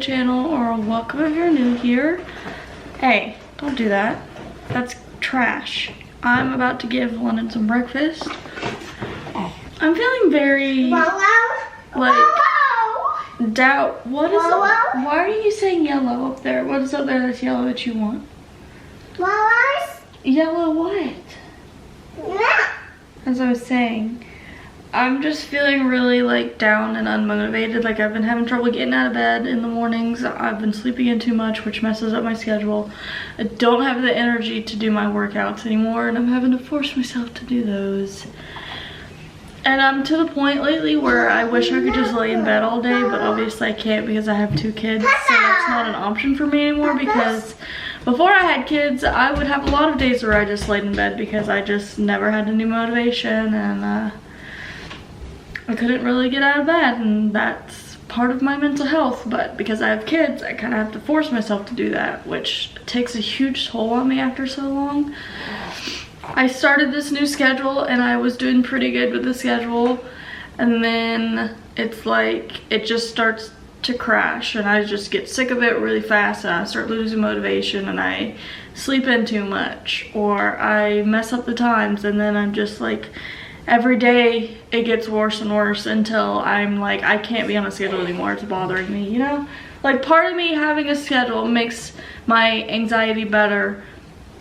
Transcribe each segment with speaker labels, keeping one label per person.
Speaker 1: channel, or welcome if you're new here. Hey, don't do that. That's trash. I'm about to give London some breakfast. I'm feeling very doubt. What is it? Why are you saying yellow up there? What is up there that's yellow that you want? Yellow what? As I was saying, I'm just feeling really like down and unmotivated. Like I've been having trouble getting out of bed in the mornings. I've been sleeping in too much, which messes up my schedule. I don't have the energy to do my workouts anymore, and I'm having to force myself to do those. And I'm to the point lately where I wish I could just lay in bed all day, but obviously I can't because I have 2 kids, so that's not an option for me anymore. Because before I had kids, I would have a lot of days where I just laid in bed because I just never had any motivation, and I couldn't really get out of bed, and that's part of my mental health. But because I have kids, I kind of have to force myself to do that, which takes a huge toll on me after so long. I started this new schedule and I was doing pretty good with the schedule, and then it's like it just starts to crash and I just get sick of it really fast, and I start losing motivation, and I sleep in too much, or I mess up the times, and then I'm just like, every day it gets worse and worse until I'm like, I can't be on a schedule anymore. It's bothering me, you know? Like, part of me having a schedule makes my anxiety better,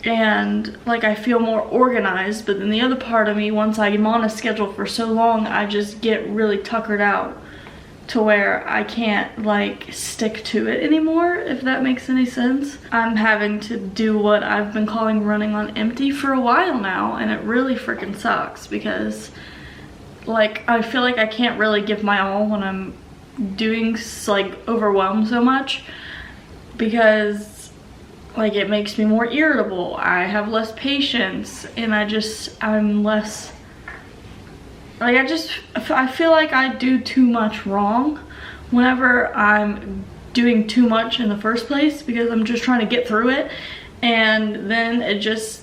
Speaker 1: and like I feel more organized, but then the other part of me, once I'm on a schedule for so long, I just get really tuckered out to where I can't like stick to it anymore, if that makes any sense. I'm having to do what I've been calling running on empty for a while now, and it really freaking sucks because like I feel like I can't really give my all when I'm doing like overwhelmed so much, because like it makes me more irritable. I have less patience, and I'm less like, I feel like I do too much wrong whenever I'm doing too much in the first place, because I'm just trying to get through it, and then it just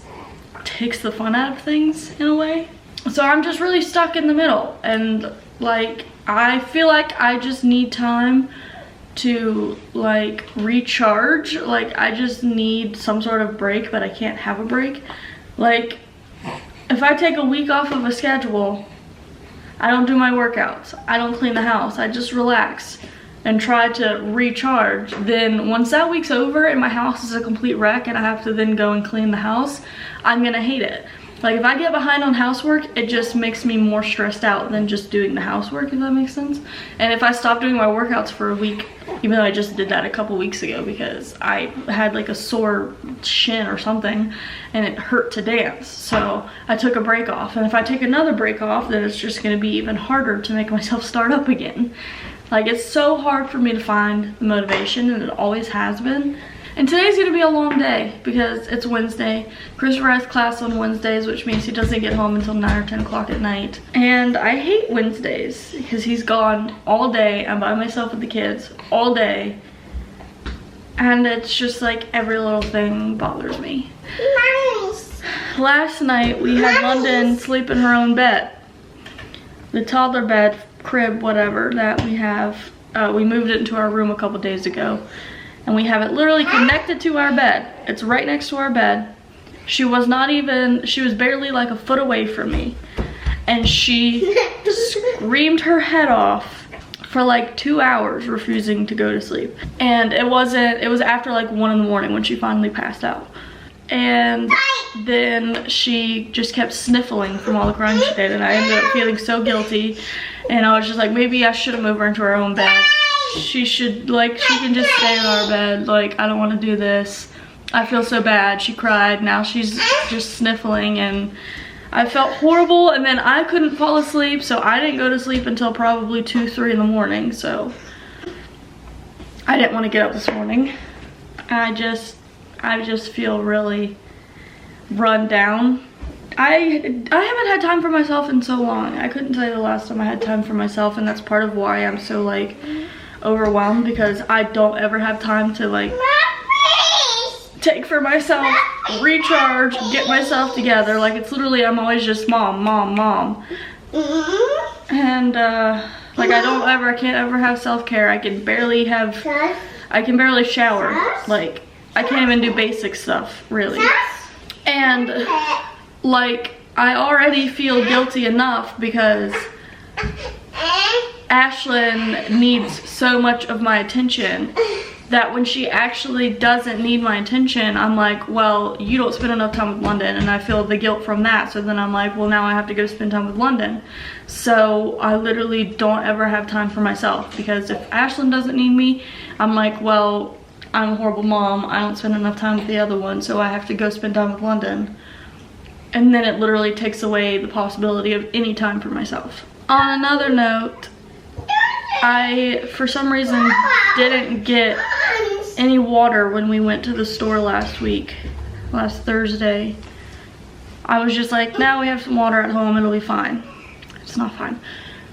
Speaker 1: takes the fun out of things in a way. So I'm just really stuck in the middle, and like I feel like I just need time to like recharge. Like I just need some sort of break, but I can't have a break. Like if I take a week off of a schedule, I don't do my workouts, I don't clean the house, I just relax and try to recharge. Then once that week's over and my house is a complete wreck and I have to then go and clean the house, I'm gonna hate it. Like if I get behind on housework, it just makes me more stressed out than just doing the housework, if that makes sense. And if I stop doing my workouts for a week, even though I just did that a couple weeks ago because I had like a sore shin or something and it hurt to dance, so I took a break off. And if I take another break off, then it's just gonna be even harder to make myself start up again. Like it's so hard for me to find the motivation, and it always has been. And today's gonna be a long day because it's Wednesday. Christopher has class on Wednesdays, which means he doesn't get home until 9 or 10 o'clock at night. And I hate Wednesdays because he's gone all day. I'm by myself with the kids all day. And it's just like every little thing bothers me. Nice. Last night we had London sleep in her own bed. The toddler bed, crib, whatever, that we have. We moved it into our room a couple days ago. And we have it literally connected to our bed. It's right next to our bed. She was barely like a foot away from me. And she screamed her head off for like 2 hours, refusing to go to sleep. And it was after like 1 in the morning when she finally passed out. And then she just kept sniffling from all the crying she did, and I ended up feeling so guilty. And I was just like, maybe I should have moved her into her own bed. She can just stay in our bed. Like, I don't want to do this. I feel so bad. She cried. Now she's just sniffling, and I felt horrible. And then I couldn't fall asleep, so I didn't go to sleep until probably 2, 3 in the morning. So I didn't want to get up this morning. I just feel really run down. I haven't had time for myself in so long. I couldn't tell you the last time I had time for myself, and that's part of why I'm so like overwhelmed, because I don't ever have time to like take for myself, recharge, get myself together. Like it's literally, I'm always just mom. And like I can't ever have self-care. I can barely have I can barely shower. Like, I can't even do basic stuff, really. And, like, I already feel guilty enough because Ashlyn needs so much of my attention that when she actually doesn't need my attention, I'm like, well, you don't spend enough time with London, and I feel the guilt from that. So then I'm like, well, now I have to go spend time with London. So I literally don't ever have time for myself, because if Ashlyn doesn't need me, I'm like, well, I'm a horrible mom. I don't spend enough time with the other one, so I have to go spend time with London. And then it literally takes away the possibility of any time for myself. On another note, I, for some reason, didn't get any water when we went to the store last Thursday. I was just like, now we have some water at home, it'll be fine. It's not fine.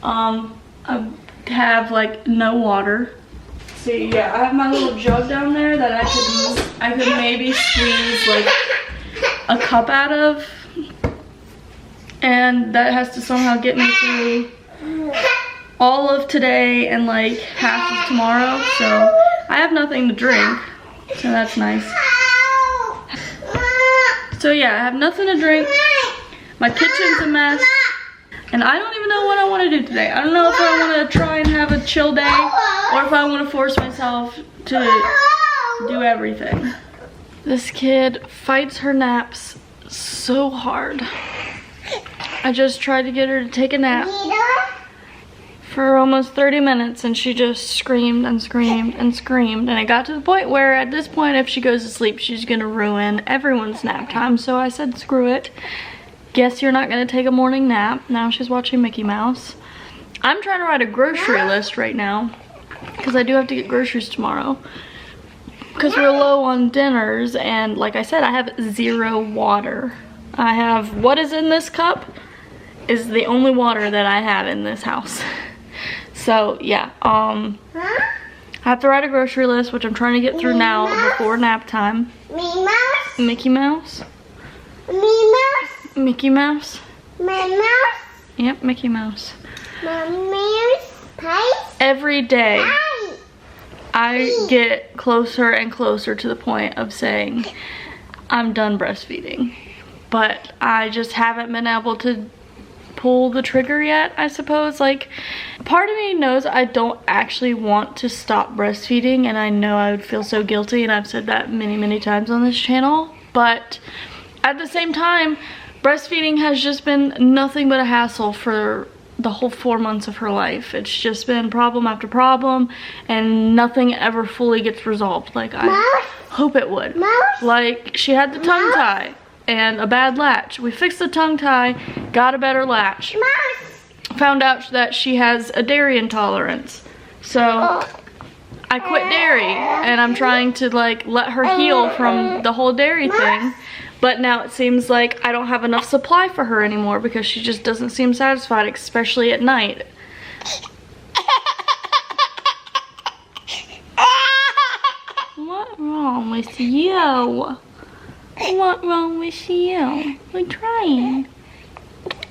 Speaker 1: I have like no water. See, yeah, I have my little jug down there that I could maybe squeeze like a cup out of, and that has to somehow get me through all of today and like half of tomorrow. So I have nothing to drink, so that's nice. So yeah, I have nothing to drink. My kitchen's a mess, and I don't even know what I want to do today. I don't know if I want to try and have a chill day, or if I want to force myself to do everything. This kid fights her naps so hard. I just tried to get her to take a nap for almost 30 minutes, and she just screamed and screamed and screamed, and it got to the point where at this point, if she goes to sleep, she's gonna ruin everyone's nap time. So I said, screw it. Guess you're not gonna take a morning nap. Now she's watching Mickey Mouse. I'm trying to write a grocery list right now, because I do have to get groceries tomorrow, because we're low on dinners, and like I said, I have 0 water. I have, what is in this cup is the only water that I have in this house. So yeah, I have to write a grocery list, which I'm trying to get through now before nap time. Mickey Mouse? Mickey Mouse? Yep, Mickey Mouse. Every day, I get closer and closer to the point of saying I'm done breastfeeding, but I just haven't been able to pull the trigger yet, I suppose. Like, part of me knows I don't actually want to stop breastfeeding, and I know I would feel so guilty, and I've said that many times on this channel, but at the same time, breastfeeding has just been nothing but a hassle for the whole 4 months of her life. It's just been problem after problem, and nothing ever fully gets resolved like I hope it would. Like, she had the tongue tie and a bad latch. We fixed the tongue tie, got a better latch. Found out that she has a dairy intolerance. So I quit dairy, and I'm trying to like let her heal from the whole dairy thing. But now it seems like I don't have enough supply for her anymore, because she just doesn't seem satisfied, especially at night. What's wrong with you? What's wrong with you? We're trying.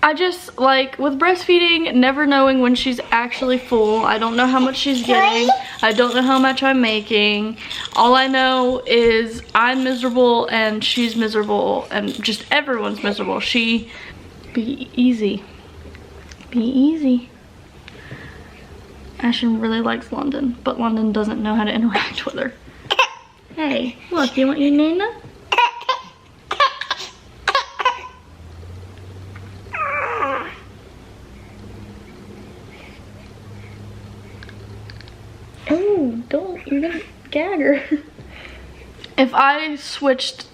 Speaker 1: I just, like, with breastfeeding, never knowing when she's actually full. I don't know how much she's getting. I don't know how much I'm making. All I know is I'm miserable and she's miserable and just everyone's miserable. Be easy. Be easy. Ashlyn really likes London, but London doesn't know how to interact with her. Hey, look, you want your Nana? You're gonna gag her. If I switched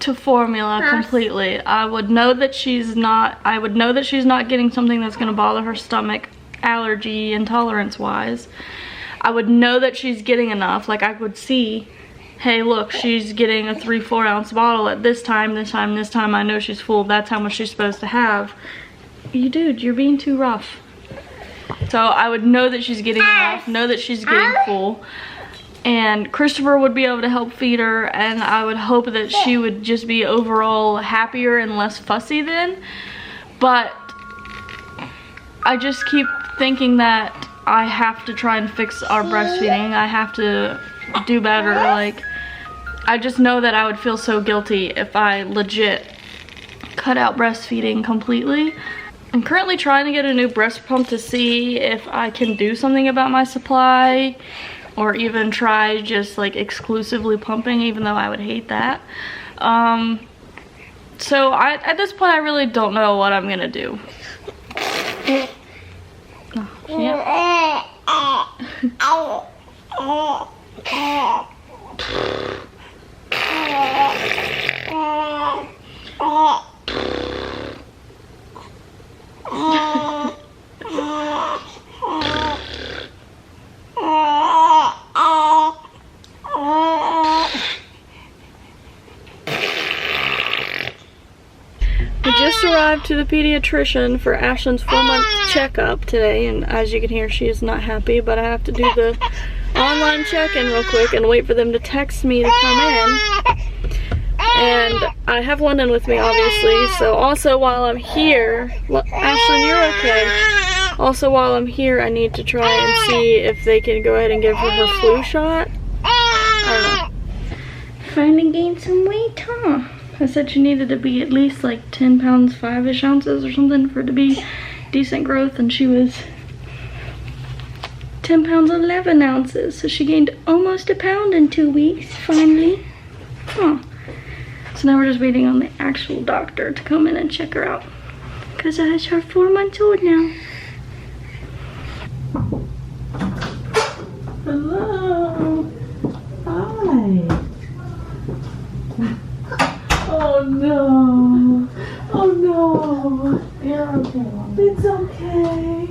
Speaker 1: to formula completely, I would know that she's not getting something that's gonna bother her stomach allergy intolerance wise. I would know that she's getting enough. Like, I would see, hey look, she's getting a 3-4 ounce bottle at this time. I know she's full. That's how much she's supposed to have. Dude, you're being too rough. So I would know that she's getting enough, know that she's getting full. And Christopher would be able to help feed her, and I would hope that she would just be overall happier and less fussy then. But I just keep thinking that I have to try and fix our breastfeeding. I have to do better. Like, I just know that I would feel so guilty if I legit cut out breastfeeding completely. I'm currently trying to get a new breast pump to see if I can do something about my supply, or even try just like exclusively pumping, even though I would hate that. So at this point I really don't know what I'm gonna do. Yeah. We just arrived to the pediatrician for Ashlyn's 4-month checkup today, and as you can hear, she is not happy, but I have to do the online check-in real quick and wait for them to text me to come in. And I have London with me, obviously, so also while I'm here, Ashlyn, you're okay. Also while I'm here, I need to try and see if they can go ahead and give her flu shot. I don't know. Finally gained some weight, huh? I said she needed to be at least like 10 pounds 5-ish ounces or something for it to be decent growth, and she was 10 pounds 11 ounces, so she gained almost a pound in 2 weeks finally. Huh. So now we're just waiting on the actual doctor to come in and check her out, because she's 4 months old now.
Speaker 2: Hello. Hi. Oh no. Oh no.
Speaker 1: You're okay, Mom.
Speaker 2: It's okay.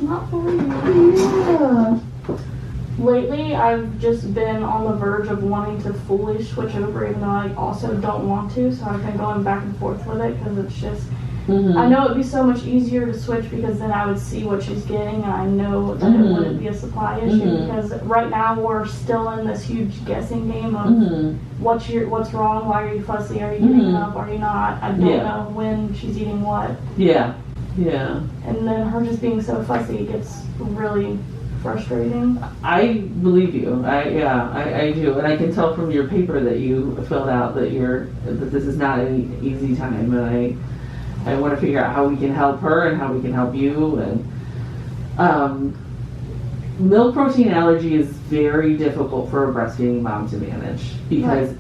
Speaker 1: Not for you.
Speaker 2: Yeah.
Speaker 1: Lately, I've just been on the verge of wanting to fully switch over, even though I also don't want to, so I've been going back and forth with it, because it's just, I know it'd be so much easier to switch, because then I would see what she's getting, and I know that it wouldn't be a supply issue, because right now we're still in this huge guessing game of what's wrong, why are you fussy, are you getting enough, are you not, I don't know when she's eating what.
Speaker 2: Yeah.
Speaker 1: And then her just being so fussy gets really frustrating.
Speaker 2: I believe you. I do, and I can tell from your paper that you filled out that this is not an easy time, and I want to figure out how we can help her and how we can help you. And milk protein allergy is very difficult for a breastfeeding mom to manage, because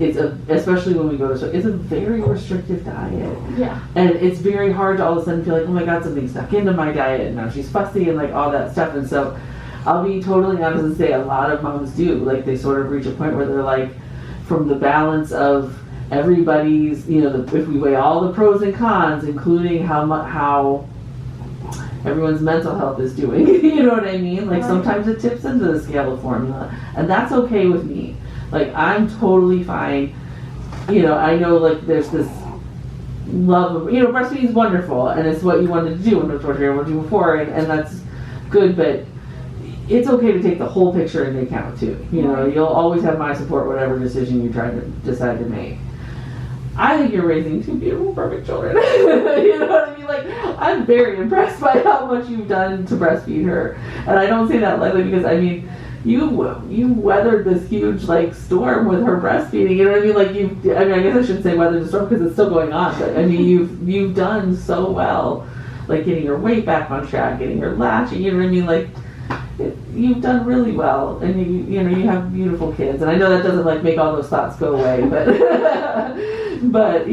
Speaker 2: especially when we go to, it's a very restrictive diet.
Speaker 1: Yeah.
Speaker 2: And it's very hard to all of a sudden feel like, oh my God, something stuck into my diet, and now she's fussy and like all that stuff. And so I'll be totally honest and say a lot of moms do, like they sort of reach a point where they're like, from the balance of everybody's, if we weigh all the pros and cons, including how everyone's mental health is doing, you know what I mean? Like sometimes it tips into the scale of formula, and that's okay with me. Like I'm totally fine. I know like there's this love of, breastfeeding is wonderful, and it's what you wanted to do and what you wanted to do before, and that's good, but it's okay to take the whole picture into account too. You'll always have my support whatever decision you decide to make. I think you're raising 2 beautiful, perfect children. You know what I mean? Like, I'm very impressed by how much you've done to breastfeed her. And I don't say that lightly, because I mean, you weathered this huge like storm with her breastfeeding. You know what I mean? Like I guess I shouldn't say weathered the storm, because it's still going on. But I mean, you've done so well, like getting her weight back on track, getting her latching. You know what I mean? Like, you've done really well, and you have beautiful kids, and I know that doesn't like make all those thoughts go away, but but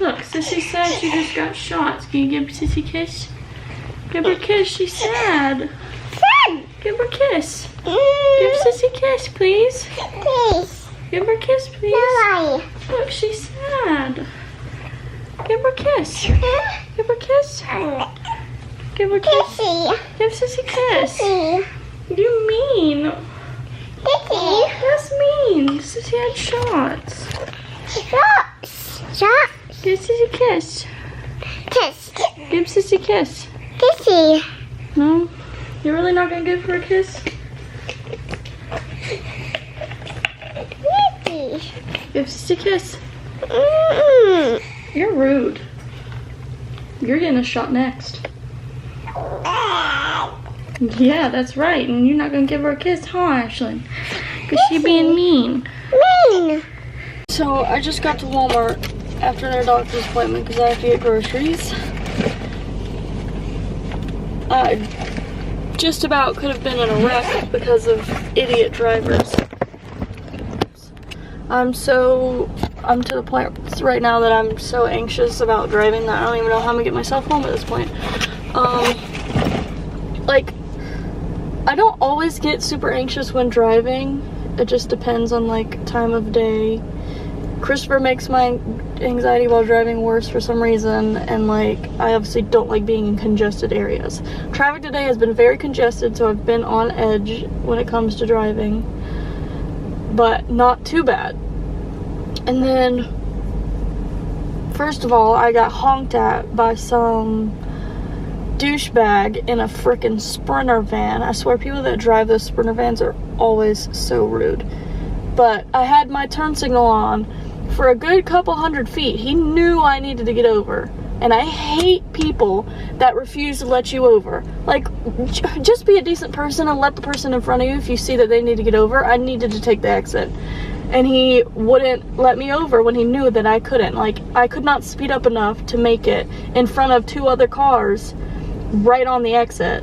Speaker 1: look, Sissy said she just got shots. Can you give Sissy a kiss? Give her a kiss. She's sad. Give her a kiss. Give Sissy a kiss, please. Give her a kiss, please. Look, she's sad. Give her a kiss. Give her a kiss. Give her a kiss. Give Sissy a kiss. What do you mean? That's mean. Sissy had shots. Give Sissy a kiss. Give Sissy a kiss. No? You're really not gonna give her a kiss? Give Sissy a kiss. You're rude. You're getting a shot next. Yeah, that's right. And you're not gonna give her a kiss, huh, Ashlyn? Because she being mean.
Speaker 3: Mean.
Speaker 1: So I just got to Walmart after their doctor's appointment because I have to get groceries. I just about could have been in a wreck because of idiot drivers. I'm to the point right now that I'm so anxious about driving that I don't even know how I'm gonna get myself home at this point. Like, I don't always get super anxious when driving. It just depends on like time of day. Christopher makes my anxiety while driving worse for some reason, and like I obviously don't like being in congested areas. Traffic today has been very congested, so I've been on edge when it comes to driving, but not too bad. And then first of all, I got honked at by some douchebag in a freaking Sprinter van. I swear people that drive those Sprinter vans are always so rude. But I had my turn signal on for a good couple hundred feet. He knew I needed to get over. And I hate people that refuse to let you over. Like, just be a decent person and let the person in front of you if you see that they need to get over. I needed to take the exit. And he wouldn't let me over when he knew that I couldn't. Like, I could not speed up enough to make it in front of two other cars right on the exit.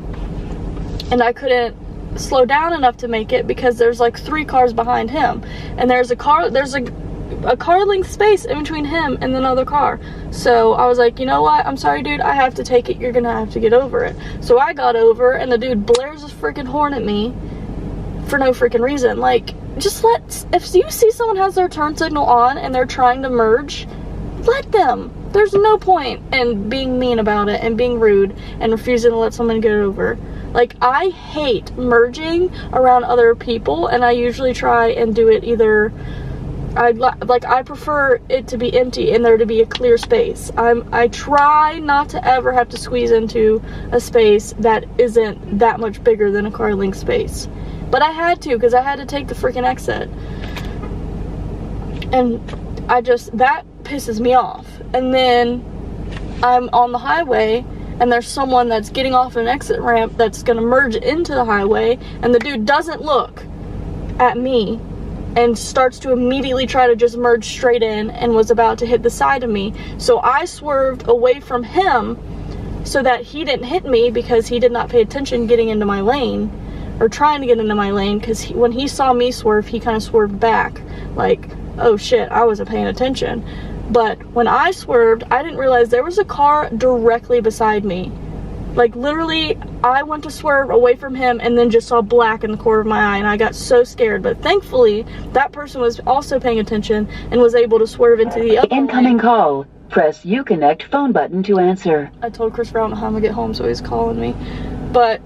Speaker 1: And I couldn't slow down enough to make it because there's like 3 cars behind him. And there's a car length space in between him and another car. So I was like, you know what? I'm sorry, dude. I have to take it. You're gonna have to get over it. So I got over, and the dude blares his freaking horn at me for no freaking reason. Like, just if you see someone has their turn signal on and they're trying to merge, let them. There's no point in being mean about it and being rude and refusing to let someone get over. Like, I hate merging around other people, and I usually try and do it either. I prefer it to be empty and there to be a clear space. I try not to ever have to squeeze into a space that isn't that much bigger than a car length space. But I had to, because I had to take the freaking exit. And that pisses me off. And then I'm on the highway, and there's someone that's getting off an exit ramp that's gonna merge into the highway, and the dude doesn't look at me and starts to immediately try to just merge straight in and was about to hit the side of me. So I swerved away from him so that he didn't hit me, because he did not pay attention getting into my lane, or trying to get into my lane, because when he saw me swerve, he kind of swerved back like, oh shit, I wasn't paying attention. But when I swerved, I didn't realize there was a car directly beside me. Like, literally, I went to swerve away from him and then just saw black in the corner of my eye, and I got so scared. But thankfully, that person was also paying attention and was able to swerve into the other
Speaker 4: incoming
Speaker 1: lane.
Speaker 4: call. Press Uconnect phone button to answer.
Speaker 1: I told Chris I don't know how I'm gonna get home, so he's calling me. But,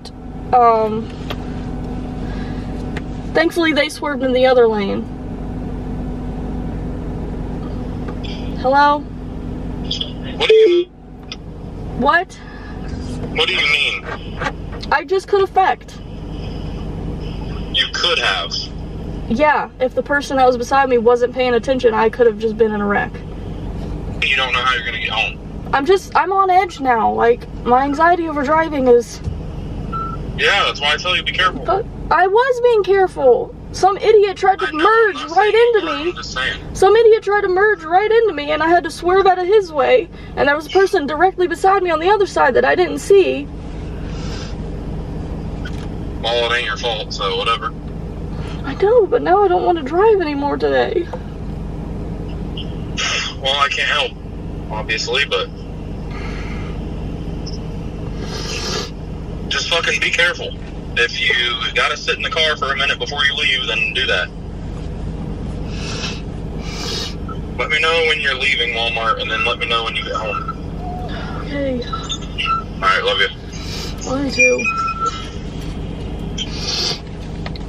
Speaker 1: thankfully, they swerved in the other lane. Hello?
Speaker 5: What
Speaker 1: What?
Speaker 5: do you What do you mean?
Speaker 1: I just could affect.
Speaker 5: You could have.
Speaker 1: Yeah, if the person that was beside me wasn't paying attention, I could have just been in a wreck.
Speaker 5: You don't know how you're gonna get home.
Speaker 1: I'm on edge now. Like, my anxiety over driving is...
Speaker 5: Yeah, that's why I tell you be careful.
Speaker 1: But I was being careful. Some idiot tried to merge right into me.
Speaker 5: I'm just saying.
Speaker 1: Some idiot tried to merge right into me, and I had to swerve out of his way. And there was a person directly beside me on the other side that I didn't see.
Speaker 5: Well, it ain't your fault, so whatever.
Speaker 1: I know, but now I don't want to drive anymore today.
Speaker 5: Well, I can't help, obviously, but just fucking be careful. If you gotta sit in the car for a minute before you leave, then do that. Let me know when you're leaving Walmart, and then let me know when you get home.
Speaker 1: Okay.
Speaker 5: Alright, love you.
Speaker 1: Love you too.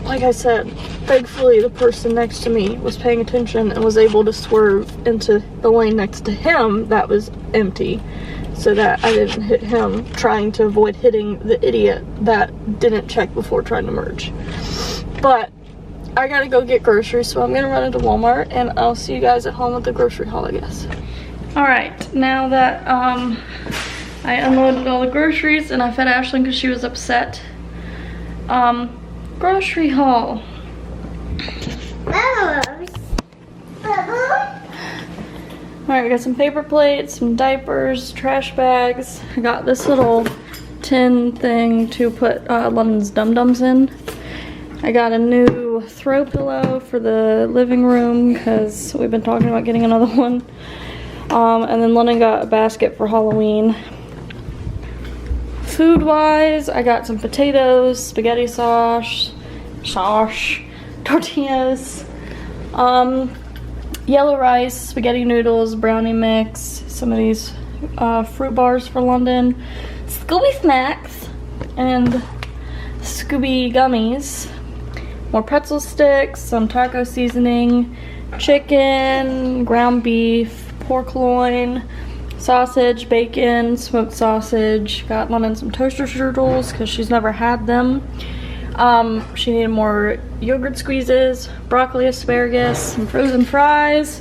Speaker 1: Like I said, thankfully the person next to me was paying attention and was able to swerve into the lane next to him that was empty, so that I didn't hit him, trying to avoid hitting the idiot that didn't check before trying to merge. But I gotta go get groceries, so I'm gonna run into Walmart, and I'll see you guys at home with the grocery haul, I guess. Alright, now that I unloaded all the groceries and I fed Ashlyn because she was upset Grocery haul. Alright, we got some paper plates, some diapers, trash bags. I got this little tin thing to put London's dum-dums in. I got a new throw pillow for the living room because we've been talking about getting another one. And then London got a basket for Halloween. Food-wise, I got some potatoes, spaghetti sauce, tortillas, yellow rice, spaghetti noodles, brownie mix, some of these fruit bars for London, Scooby snacks, and Scooby gummies, more pretzel sticks, some taco seasoning, chicken, ground beef, pork loin, sausage, bacon, smoked sausage. Got London some toaster strudels because she's never had them. She needed more yogurt squeezes, broccoli, asparagus, some frozen fries,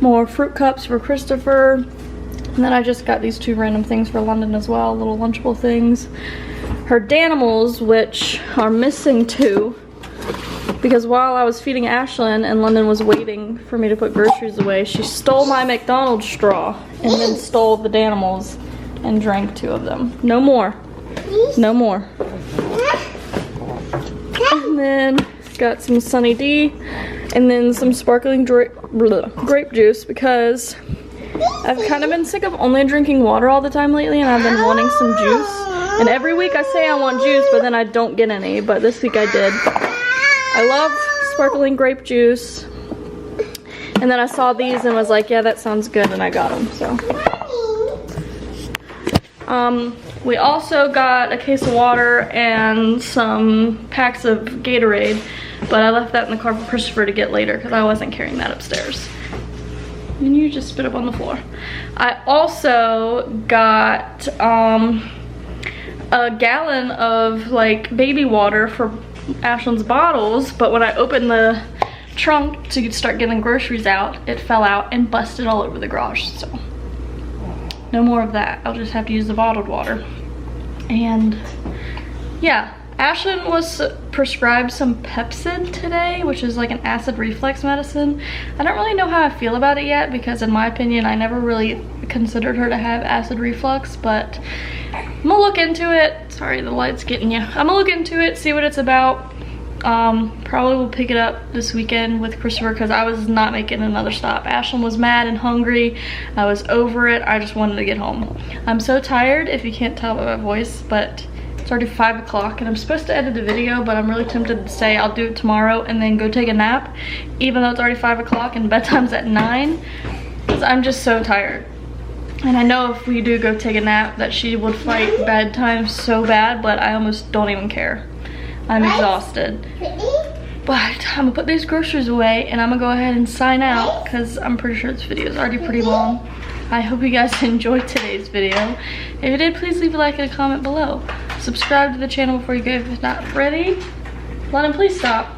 Speaker 1: more fruit cups for Christopher. And then I just got these 2 random things for London as well, little Lunchable things. Her Danimals, which are missing 2, because while I was feeding Ashlyn and London was waiting for me to put groceries away, she stole my McDonald's straw and then stole the Danimals and drank 2 of them. No more. No more. And then got some Sunny D and then some sparkling grape juice because I've kind of been sick of only drinking water all the time lately, and I've been wanting some juice. And every week I say I want juice, but then I don't get any, but this week I did. I love sparkling grape juice. And then I saw these and was like, yeah, that sounds good, and I got them, so. We also got a case of water and some packs of Gatorade, but I left that in the car for Christopher to get later because I wasn't carrying that upstairs. And you just spit up on the floor. I also got a gallon of like baby water for Ashlyn's bottles, but when I opened the trunk to start getting groceries out, it fell out and busted all over the garage, so no more of that. I'll just have to use the bottled water. And yeah, Ashlyn was prescribed some Pepcid today, which is like an acid reflux medicine. I don't really know how I feel about it yet because in my opinion, I never really considered her to have acid reflux, but I'm gonna look into it. Sorry, the light's getting you. I'm gonna look into it, see what it's about. Probably will pick it up this weekend with Christopher because I was not making another stop. Ashlyn was mad and hungry. I was over it. I just wanted to get home. I'm so tired, if you can't tell by my voice, but it's already 5 o'clock and I'm supposed to edit a video, but I'm really tempted to say I'll do it tomorrow and then go take a nap, even though it's already 5 o'clock and bedtime's at 9, because I'm just so tired. And I know if we do go take a nap that she would fight bedtime so bad, but I almost don't even care. I'm exhausted. But I'm gonna put these groceries away and I'm gonna go ahead and sign out because I'm pretty sure this video is already pretty long. I hope you guys enjoyed today's video. If you did, please leave a like and a comment below. Subscribe to the channel before you go if it's not ready. London, please stop.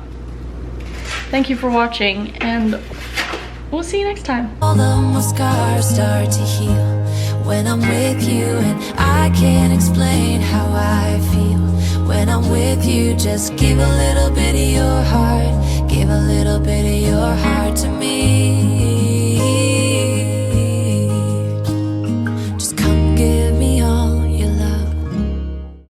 Speaker 1: Thank you for watching and we'll see you next time.
Speaker 3: All the scars start to heal when I'm with you, and I can't explain how I feel when I'm with you. Just give a little bit of your heart.